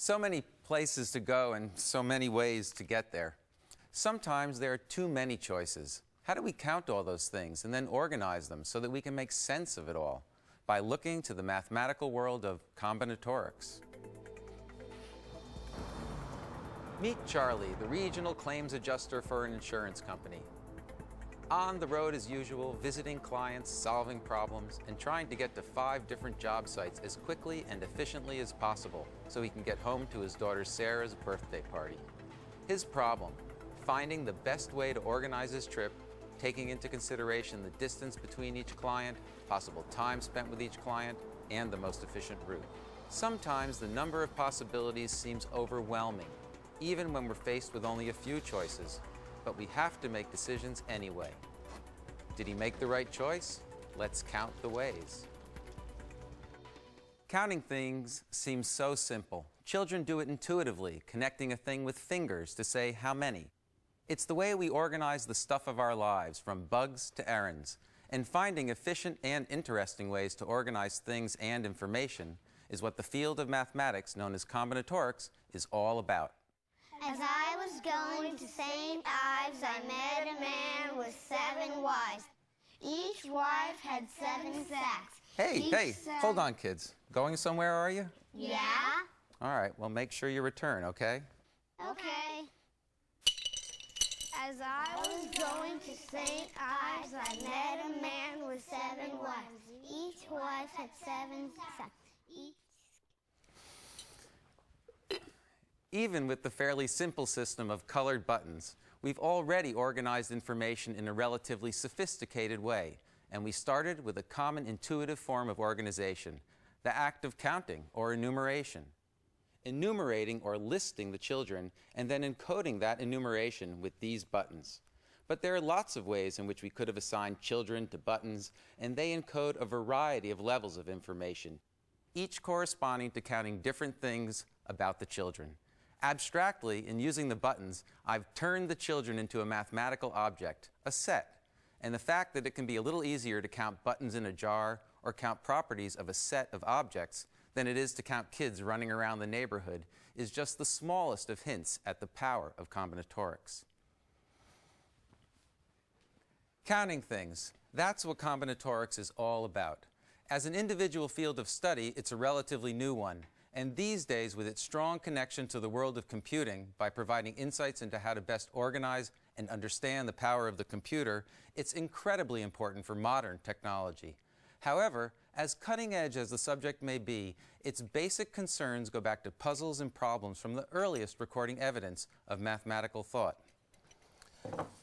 So many places to go and so many ways to get there. Sometimes there are too many choices. How do we count all those things and then organize them so that we can make sense of it all? By looking to the mathematical world of combinatorics. Meet Charlie, the regional claims adjuster for an insurance company. On the road as usual, visiting clients, solving problems, and trying to get to 5 different job sites as quickly and efficiently as possible so he can get home to his daughter Sarah's birthday party. His problem: finding the best way to organize his trip, taking into consideration the distance between each client, possible time spent with each client, and the most efficient route. Sometimes the number of possibilities seems overwhelming, even when we're faced with only a few choices. But we have to make decisions anyway. Did he make the right choice? Let's count the ways. Counting things seems so simple. Children do it intuitively, connecting a thing with fingers to say how many. It's the way we organize the stuff of our lives, from bugs to errands. And finding efficient and interesting ways to organize things and information is what the field of mathematics known as combinatorics is all about. As I was going to St. Ives, I met a man with 7 wives. Each wife had 7 sacks. Hey, hold on, kids. Going somewhere, are you? Yeah. All right, well, make sure you return, okay? Okay. As I was going to St. Ives, I met a man with 7 wives. Each wife had 7 sacks. Even with the fairly simple system of colored buttons, we've already organized information in a relatively sophisticated way, and we started with a common intuitive form of organization, the act of counting or enumeration. Enumerating or listing the children and then encoding that enumeration with these buttons. But there are lots of ways in which we could have assigned children to buttons, and they encode a variety of levels of information, each corresponding to counting different things about the children. Abstractly, in using the buttons, I've turned the children into a mathematical object, a set. And the fact that it can be a little easier to count buttons in a jar or count properties of a set of objects than it is to count kids running around the neighborhood is just the smallest of hints at the power of combinatorics. Counting things, that's what combinatorics is all about. As an individual field of study, it's a relatively new one. And these days, with its strong connection to the world of computing, by providing insights into how to best organize and understand the power of the computer, it's incredibly important for modern technology. However, as cutting edge as the subject may be, its basic concerns go back to puzzles and problems from the earliest recording evidence of mathematical thought.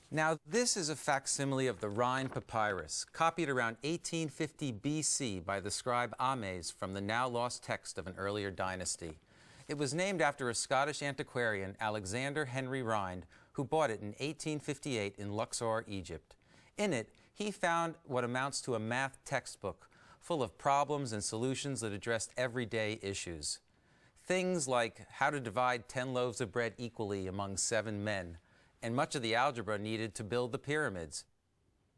Now, this is a facsimile of the Rhine Papyrus, copied around 1850 BC by the scribe Ames from the now-lost text of an earlier dynasty. It was named after a Scottish antiquarian, Alexander Henry Rhine, who bought it in 1858 in Luxor, Egypt. In it, he found what amounts to a math textbook, full of problems and solutions that addressed everyday issues. Things like how to divide 10 loaves of bread equally among 7 men, and much of the algebra needed to build the pyramids.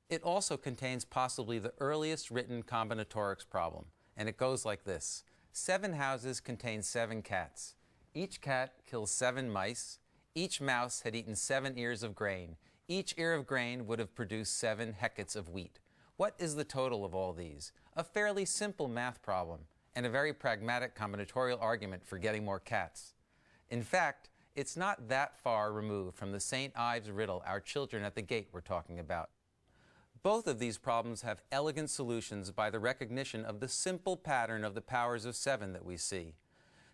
It also contains possibly the earliest written combinatorics problem, and it goes like this. 7 houses contain 7 cats. Each cat kills 7 mice. Each mouse had eaten 7 ears of grain. Each ear of grain would have produced 7 hectares of wheat. What is the total of all these? A fairly simple math problem, and a very pragmatic combinatorial argument for getting more cats. In fact, it's not that far removed from the St. Ives riddle our children at the gate were talking about. Both of these problems have elegant solutions by the recognition of the simple pattern of the powers of 7 that we see.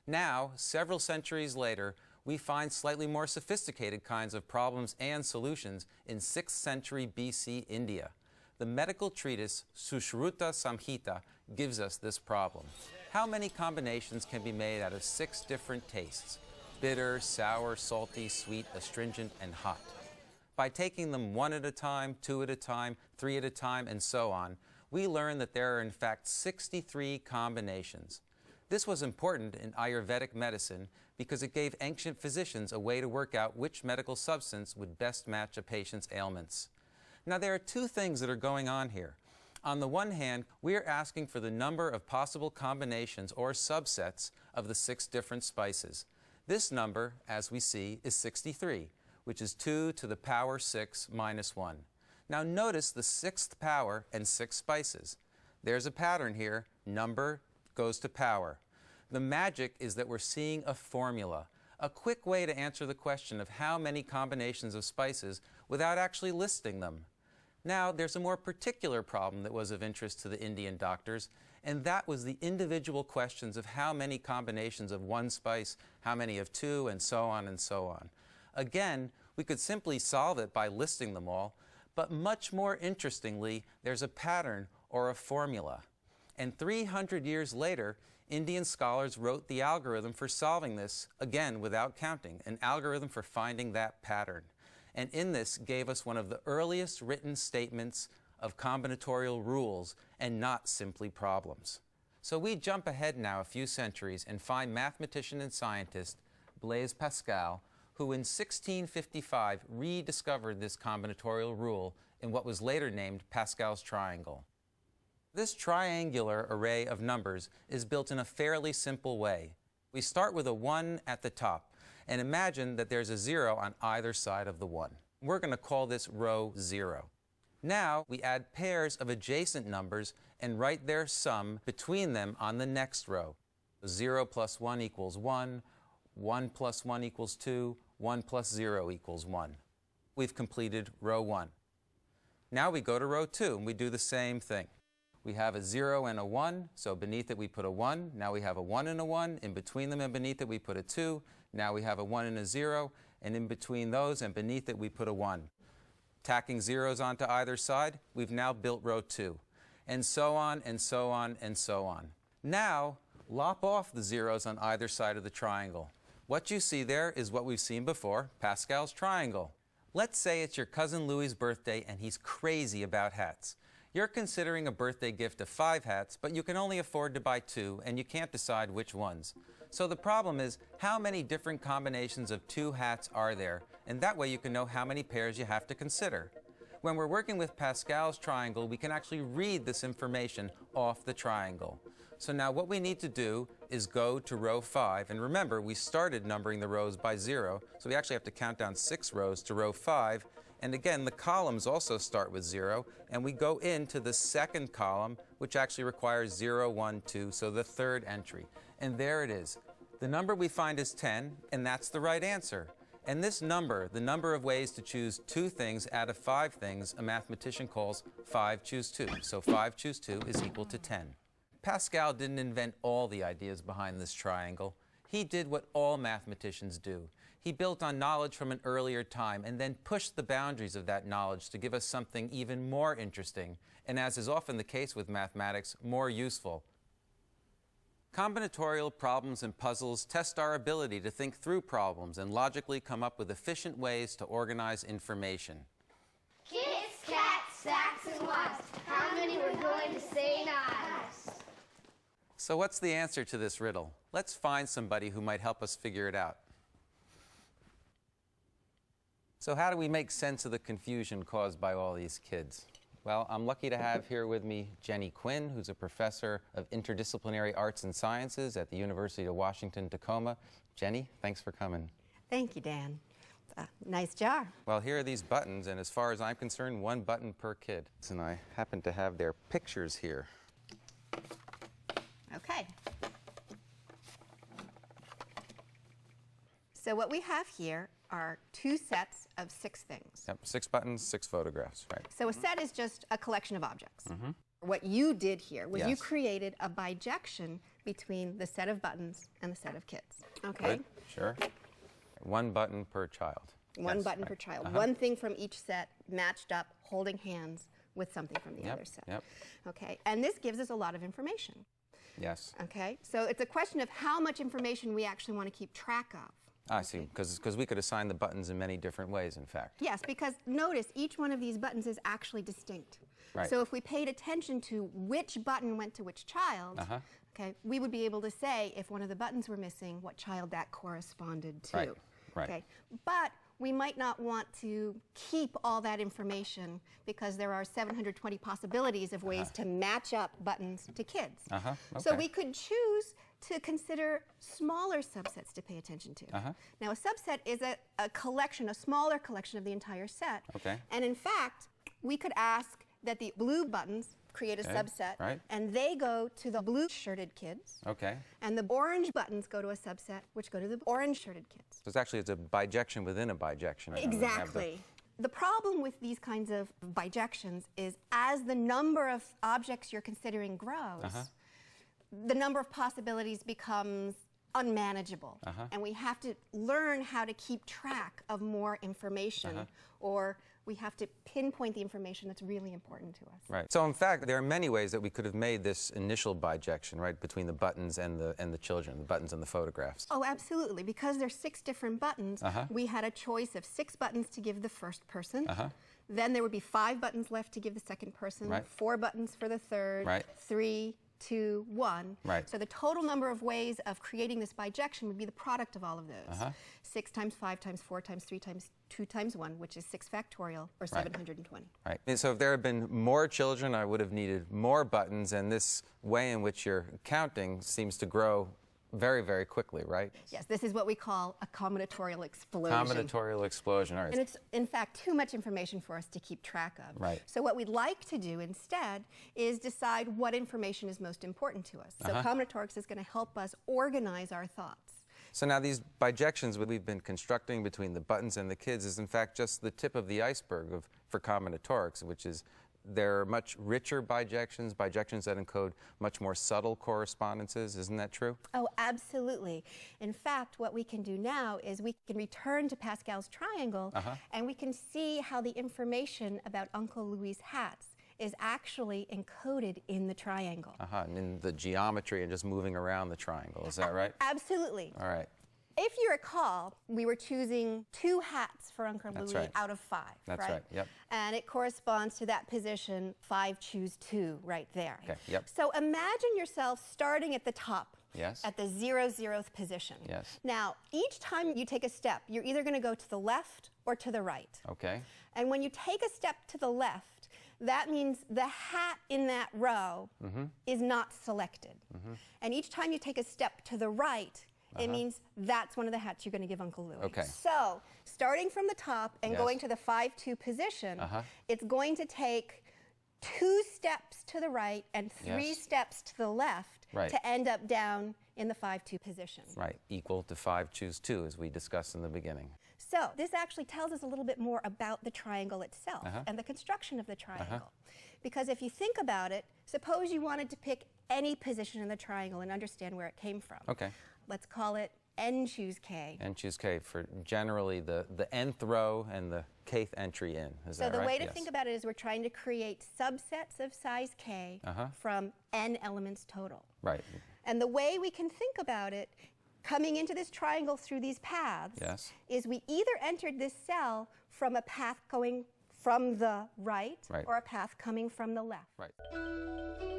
Now, several centuries later, we find slightly more sophisticated kinds of problems and solutions in 6th century BC India. The medical treatise Sushruta Samhita gives us this problem. How many combinations can be made out of 6 different tastes? Bitter, sour, salty, sweet, astringent, and hot. By taking them 1 at a time, 2 at a time, 3 at a time, and so on, we learn that there are in fact 63 combinations. This was important in Ayurvedic medicine because it gave ancient physicians a way to work out which medical substance would best match a patient's ailments. Now, there are 2 things that are going on here. On the one hand, we are asking for the number of possible combinations or subsets of the 6 different spices. This number, as we see, is 63, which is 2 to the power 6 minus 1. Now notice the 6th power and 6 spices. There's a pattern here. Number goes to power. The magic is that we're seeing a formula, a quick way to answer the question of how many combinations of spices without actually listing them. Now, there's a more particular problem that was of interest to the Indian doctors, and that was the individual questions of how many combinations of one spice, how many of two, and so on and so on. Again, we could simply solve it by listing them all, but much more interestingly, there's a pattern or a formula. And 300 years later, Indian scholars wrote the algorithm for solving this, again without counting, an algorithm for finding that pattern. And in this gave us one of the earliest written statements of combinatorial rules and not simply problems. So we jump ahead now a few centuries and find mathematician and scientist Blaise Pascal, who in 1655 rediscovered this combinatorial rule in what was later named Pascal's triangle. This triangular array of numbers is built in a fairly simple way. We start with a 1 at the top, and imagine that there's a 0 on either side of the 1. We're going to call this row 0. Now we add pairs of adjacent numbers and write their sum between them on the next row. 0 plus 1 equals 1, 1 plus 1 equals 2, 1 plus 0 equals 1. We've completed row 1. Now we go to row 2 and we do the same thing. We have a 0 and a 1, so beneath it we put a 1. Now we have a 1 and a 1. In between them and beneath it we put a 2. Now we have a 1 and a 0, and in between those and beneath it we put a 1. Tacking zeros onto either side, we've now built row 2. And so on, and so on, and so on. Now, lop off the zeros on either side of the triangle. What you see there is what we've seen before, Pascal's triangle. Let's say it's your cousin Louie's birthday and he's crazy about hats. You're considering a birthday gift of 5 hats, but you can only afford to buy 2, and you can't decide which ones. So the problem is, how many different combinations of 2 hats are there? And that way you can know how many pairs you have to consider. When we're working with Pascal's triangle, we can actually read this information off the triangle. So now what we need to do is go to row 5. And remember, we started numbering the rows by 0, so we actually have to count down 6 rows to row 5. And again, the columns also start with 0, and we go into the second column, which actually requires 0, 1, 2, so the third entry. And there it is. The number we find is 10, and that's the right answer. And this number, the number of ways to choose 2 things out of 5 things, a mathematician calls 5 choose 2. So 5 choose 2 is equal to 10. Pascal didn't invent all the ideas behind this triangle. He did what all mathematicians do. He built on knowledge from an earlier time and then pushed the boundaries of that knowledge to give us something even more interesting, and as is often the case with mathematics, more useful. Combinatorial problems and puzzles test our ability to think through problems and logically come up with efficient ways to organize information. Kids, cats, sacks, and wasps. How many were going to say knives? So what's the answer to this riddle? Let's find somebody who might help us figure it out. So how do we make sense of the confusion caused by all these kids? Well, I'm lucky to have here with me Jenny Quinn, who's a professor of interdisciplinary arts and sciences at the University of Washington, Tacoma. Jenny, thanks for coming. Thank you, Dan. Nice jar. Well, here are these buttons, and as far as I'm concerned, 1 button per kid. And I happen to have their pictures here. Okay. So what we have here are 2 sets of 6 things. Yep, 6 buttons, 6 photographs, right? So a set is just a collection of objects. What you did here was you created a bijection between the set of buttons and the set of kids. Okay? Good, sure. 1 button per child. 1 button per child. 1 thing from each set matched up, holding hands with something from the other set. Yep. Okay? And this gives us a lot of information. Yes. Okay? So it's a question of how much information we actually want to keep track of. I see, because we could assign the buttons in many different ways, in fact. Yes, because notice each one of these buttons is actually distinct. Right. So if we paid attention to which button went to which child, okay, we would be able to say if one of the buttons were missing, what child that corresponded to. Right. Right. Okay. But we might not want to keep all that information because there are 720 possibilities of ways to match up buttons to kids. Okay. So we could choose to consider smaller subsets to pay attention to. Now, a subset is a collection, a smaller collection of the entire set. Okay. And in fact, we could ask that the blue buttons create a subset, right. and they go to the blue-shirted kids. Okay. And the orange buttons go to a subset, which go to the orange-shirted kids. So it's a bijection within a bijection. Exactly. The problem with these kinds of bijections is as the number of objects you're considering grows, the number of possibilities becomes unmanageable. And we have to learn how to keep track of more information, or we have to pinpoint the information that's really important to us. Right. So in fact, there are many ways that we could have made this initial bijection, right, between the buttons and the children, the buttons and the photographs. Oh, absolutely. Because there's 6 different buttons, we had a choice of 6 buttons to give the first person. Then there would be 5 buttons left to give the second person, 4 buttons for the third, 3, 2, 1. Right. So the total number of ways of creating this bijection would be the product of all of those. 6 times 5 times 4 times 3 times 2 times 1, which is 6 factorial, or 720. Right. And so if there had been more children, I would have needed more buttons, and this way in which you're counting seems to grow very, very quickly, right? Yes, this is what we call a combinatorial explosion. Combinatorial explosion, all right. And it's, in fact, too much information for us to keep track of. Right. So what we'd like to do instead is decide what information is most important to us. So combinatorics is going to help us organize our thoughts. So now these bijections that we've been constructing between the buttons and the kids is in fact just the tip of the iceberg for combinatorics, which is there are much richer bijections that encode much more subtle correspondences. Isn't that true? Oh, absolutely. In fact, what we can do now is we can return to Pascal's triangle and we can see how the information about Uncle Louis' hats is actually encoded in the triangle. And in the geometry and just moving around the triangle. Is that right? Absolutely. All right. If you recall, we were choosing 2 hats for Uncle Louis out of 5. That's right. Yep. And it corresponds to that position, 5 choose 2, right there. Okay. Yep. So imagine yourself starting at the top. Yes. At the 0th position. Yes. Now, each time you take a step, you're either going to go to the left or to the right. Okay. And when you take a step to the left, that means the hat in that row is not selected. And each time you take a step to the right, it means that's one of the hats you're going to give Uncle Louis. Okay. So, starting from the top and going to the 5-2 position, it's going to take 2 steps to the right and 3 steps to the left to end up down in the 5-2 position. Right, equal to 5 choose 2, as we discussed in the beginning. So this actually tells us a little bit more about the triangle itself and the construction of the triangle. Because if you think about it, suppose you wanted to pick any position in the triangle and understand where it came from. Okay. Let's call it n choose k. N choose k for generally the nth row and the kth entry in. Is that right? So the way to think about it is we're trying to create subsets of size k from n elements total. Right. And the way we can think about it, coming into this triangle through these paths, is we either entered this cell from a path going from the right, or a path coming from the left. Right.